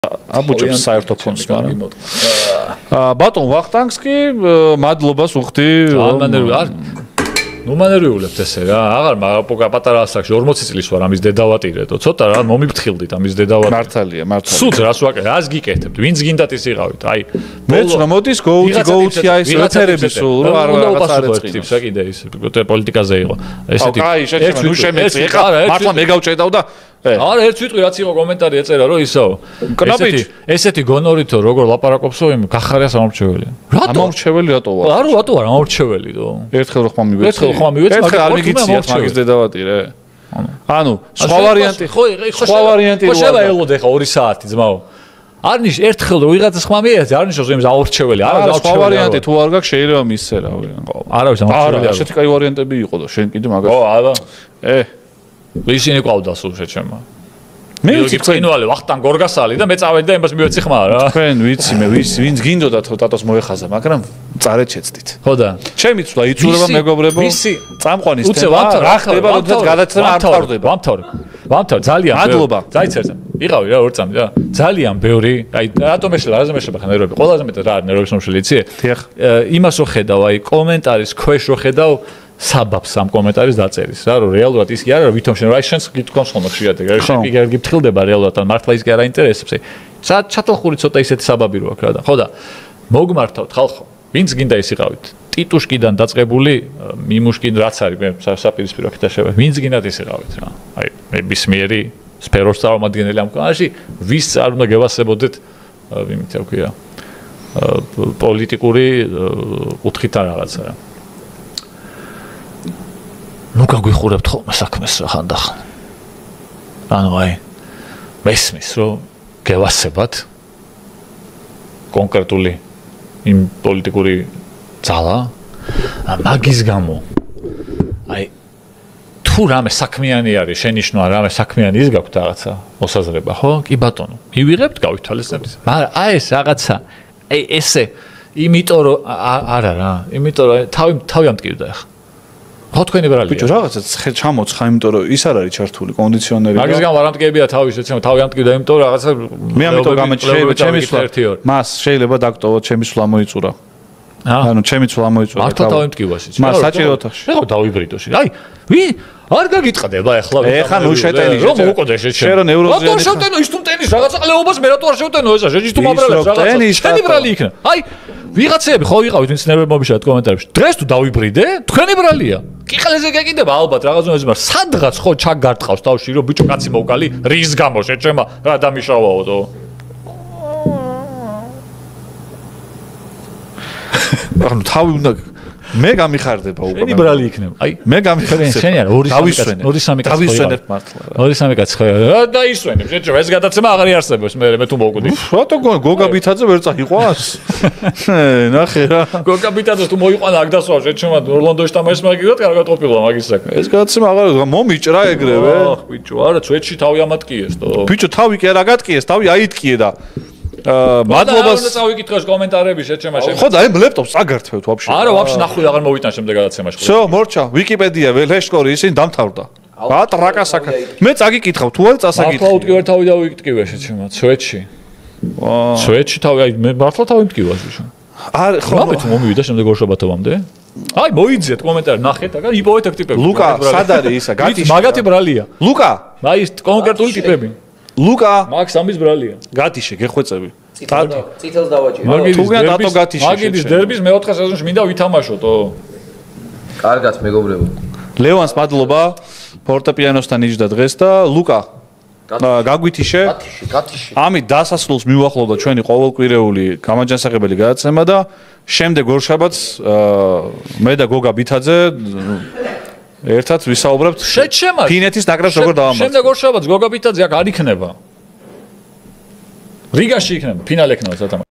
აბუჯებს საერთო ფონს, მაგრამ ბატონ ვახტანგს კი მადლობას უხდი. ნუ მანერვიულებთ ესე რა, აღარ პატარა ასაკში 40 წლის ვარ ამის დედავატირედო. ცოტა რა მომიფრთხილდით ამის დედავატირედო. მართალია. სულ რას ვაკეთებ? რას გიკეთებთ? ვინც გინდათ ის იყავით? აი, მეც რა მოდის გოუთი აი ეს ეთერები სულ რა რაღაც არ ეწყობს. რა კიდე ის პოლიტიკაზე იყო. ესეთი. აი, შეჭება, ნუ შემეწი. ეხლა მართლა მე გავჭედავ და არა, ერთ ვიტყვი რაც იყო კომენტარი ეწერა რომ ისაო. ესეთი გონორითო როგორ ლაპარაკობსო იმ გახარიას ამორჩეველია. ამორჩეველი რატო ვარ? არა, რატო არ ამორჩეველი თო? ერთხელ ხომ მივეცე. ერთხელ არ მიგიციათ მაგის დედავატირე. ანუ სხვა ვარიანტი სხვა ვარიანტი ხო შევა ელოდე ხა 2 საათი ძმაო. არნიშ ერთხელ რომ ვიღაცას ხმა მიეცე, არნიშ რომ ამორჩეველი. არა, სხვა ვარიანტი თუ არ გაქვს შეიძლება მისცე რა ვიღან ყო. არავის ამორჩეველი. არა, ესეთი კაი ვარიანტები იყო და შენ კიდე მაგას. ო, არა. ისინი ყავდა სულ შეჩემა. მე ვიცი წინვალე ვახტანგ გორგასალი და მე წავედი და იმას მივეცი ხმა რა. თქვენ ვიცი მე ვინც გინდოდათ ტატოს მოეხაზა, მაგრამ წარეთ შეცდით. ხო და. ჩემი ცვლა იწურება მეგობრებო. წამყვანის თემა რა ხდება, როდესაც გადაცემა არ თავდება. ვამთავრე ძალიან მადლობა. დაიწერე. იყავი რა 2 წამი რა. ძალიან ბევრი, აი რატომ ეშლა, რაზე მეშება ხა ნერვები. ყველაზე მეტად რა არის ნერვების მომშელი იცი? დიახ. იმას რო ხედავ, აი კომენტარის ქვეშ რო ხედავ საბაბს ამ კომენტარის დაწერის რა რომ რეალურად ის კი არა რომ ვითომ შენ რა შენს გითქვამს ხოლმე ხშირად ეგ არის შენ კი გიფრთხილდება რეალურად ან მართლა ის კი არ აინტერესებს ჩათალხური ცოტა ისეთი საბაბი რო აქვს რა და ხო და მოგმართავთ ხალხო ვინც გინდა ის იყავით ტიტუშკიდან დაწყებული მიმუშკინ რაც არის მე საპირისპირო აქ დაშევა ვინც გინდათ ის იყავით რა აი ნებისმიერი სფეროს წარმომადგენელი ამ ქვეყანაში ვის არ უნდა გევასებოდეთ იმით რა ქვია პოლიტიკური კუთხით არ რაღაცა რა ნუ გაგვიხურებთ ხოლმე საქმეს რა ხანდახან. ანუ აი მესმის რომ გევასებათ კონკრეტული იმ პოლიტიკური ძალა მაგის გამო აი თუ რამე საქმიანი არის შენიშნვა რამე საქმიანი ის გაქვთ რაღაცა მოსაზრება ხო? კი ბატონო მივიღებთ გავითვალისწინებთ. მაგრამ აი ეს რაღაცა აი ესე იმიტომ რომ არა რა იმიტომ რომ თავი ამტკივდა ახლა ხო თქვენი ბრალია. ბიჭო რაღაცა ჩამოცხა, იმიტომ რომ ის არ არის ჩართული კონდიციონერი. მაგის გამო არ ამტკივებია თავი, შეცემ თავი ამტკივდა, იმიტომ რომ რაღაცა მე ამიტომ გამეჩნია ჩემი სვლა. მას შეიძლება დაგტოვოთ ჩემი სვლა მოიწურა. ანუ ჩემი სვლა მოიწურა. მართლა თავი ამტკივაში. მას საჭირო ოთახში. ეხლა დავიბრიდოში. აი, არ გაგიტყდება ეხლა. ეხლა ნუ შეტენი. რომ მოუკოდე შენ რომ ნევროზიანი. რატო შევტენო ის თუ ტენის რაღაცა ყლეობას მე რატო არ შევტენო ესა შეჯი თუ მაბრალებს რაღაცა. შენი ბრალი იქნა. აი ვიღაცები ხო ვიყავით ვინც ნერვები მომიშათ კომენტარებში. დღეს თუ დავიბრიდე, თქვენი ბრალია. კი ხალხზე გეკიდება ალბათ რაღაც უნდა სადღაც ხო ჩაგარტყავს თავში რომ ბიჭო კაცი მოვკალი რის გამო შეჭემა რა დამიშავაო თო. ანუ თავი უნდა მე გამიხარდება უკვე. შენი ბრალი იქნება. აი მე გამიხარდება. შენი არა 2-3 კაცი. დავისვენებ მართლა. 2-3 კაცი ხო რა დაისვენებ. შეჭემა ეს გადაცემა აღარ იარსებობს მე თუ მოვკვდი. რატო გოგა ბითაძე ვერ წაიყვანს? ნახე რა. გოგა ბითაძეს თუ მოიყვანა აქ დასვა შეჭემა ორლანდოში თამაშს მაგივრად კარგად ყოფილა მაგის საქმე. ეს გადაცემა აღარ მომიჭრა ეგრევე. აჰ ბიჭო არა წვეთში თავი ამატკიეს თო. ბიჭო თავი კი არ აგატკიეს თავი აიტკიე და მადლობას და წავიკითხოს კომენტარები შეჭემა შენ. ხო და აი ლეპტოპს აგართვევთ ვაფშე. არა ვაფშე ნახვი აღარ მოვიტან შემდეგ გადაცემაში. всё, მორჩა, ვიკიპედია, ველეშკორი ისინი დამთავრდა. ბატ რაკასაკა. მე წაგიკითხავ, თუ არ წასაკითხე. მართლა უტკივარ თავი დავიკითხე შეჭემა, სვეთში. სვეთში თავი, აი მე მართლა თავი მტკივა შეჭემა. არ ხო. რა მე თუ მომივიდა შემდეგ ორშაბათოვამდე? აი მოიძიეთ კომენტარი, ნახეთ, აგარ იპოვეთ აქ ტიპები. ლუკა, სად არის ისა? გათიშე. მაგათი ბრალია. ლუკა, აი ეს კონკრეტული ტიპები. ლუკა, მაქს ამის ბრალია. გათიშე, გეხვეწები. წითელს დავაჭირო. თუგან დატო გათიშე. მაგიდის დერბის მე-4 სეზონში მინდა ვითამაშოთო. კარგად მეგობრებო. ლევანს მადლობა ფორტეპიანოსთან იჯდა დღეს და ლუკა გაგვითიშე. გათიშე. ამით დასასრულს მივახლოვდა ჩვენი ყოველკვირეული გამაჯანსაღებელი გადაცემა და შემდეგ ორშაბათს მე და გოგა ბითაძე ერთად ვისაუბრებთ შეჩემას ფინეთის ნაკრებს როგორ დავამარცხებთ. შემდეგ ორშაბათს გოგა ბითაძე აქ არ იქნება. რიგაში იქნება, ფინალი იქნება სათამაშო.